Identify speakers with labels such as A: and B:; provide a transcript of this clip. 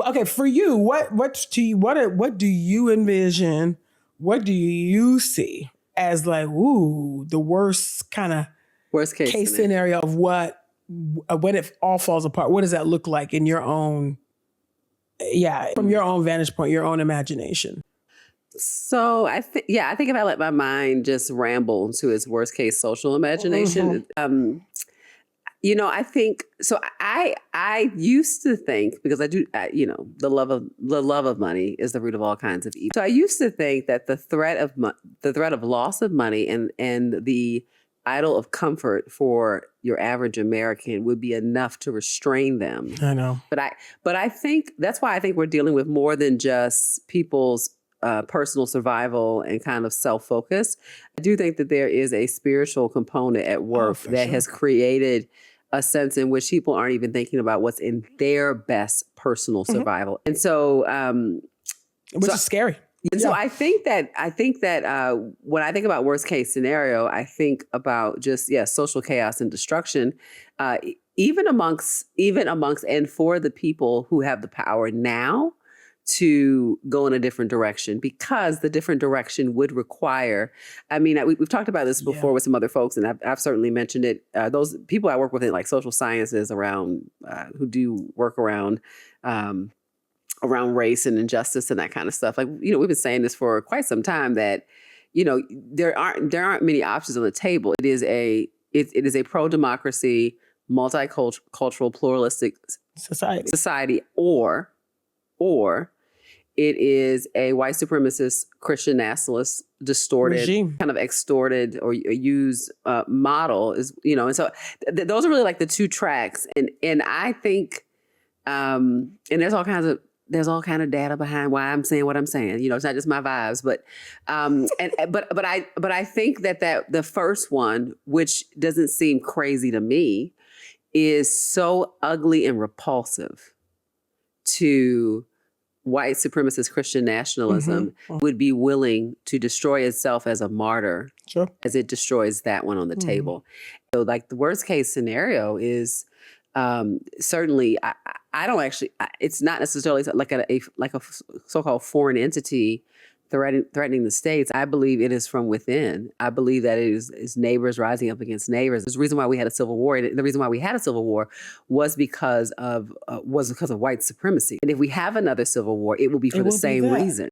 A: Okay, for you, what do you envision? What do you see as like, ooh, the worst kind of
B: worst
A: case scenario of what when it all falls apart? What does that look like in your own, from your own vantage point, your own imagination?
B: So I think if I let my mind just ramble to its worst case social imagination, I think so. I used to think, because I do, the love of money is the root of all kinds of evil. So I used to think that the threat of loss of money and the idol of comfort for your average American would be enough to restrain them.
A: I know,
B: but I think that's why I think we're dealing with more than just people's personal survival and kind of self-focus. I do think that there is a spiritual component at work that has created a sense in which people aren't even thinking about what's in their best personal survival. And so,
A: which is scary.
B: And so I think that when I think about worst case scenario, I think about just, social chaos and destruction, even amongst and for the people who have the power now to go in a different direction, because the different direction would require, we've talked about this before with some other folks, and I've certainly mentioned it. Those people I work with in like social sciences around, who do work around race and injustice and that kind of stuff. Like, we've been saying this for quite some time that, there aren't many options on the table. It is a pro-democracy, multicultural, pluralistic society, or it is a white supremacist, Christian nationalist, distorted, regime, kind of extorted or used model. Is and so those are really like the two tracks. And I think, and there's all kind of data behind why I'm saying what I'm saying. It's not just my vibes, but but I think that the first one, which doesn't seem crazy to me, is so ugly and repulsive to white supremacist Christian nationalism, would be willing to destroy itself as a martyr, as it destroys that one on the table. So like the worst case scenario is certainly, I don't actually, it's not necessarily like a so-called foreign entity threatening the states. I believe it is from within. I believe that it is neighbors rising up against neighbors. There's a reason why we had a civil war. And the reason why we had a civil war was because of white supremacy. And if we have another civil war, it will be for the same reason.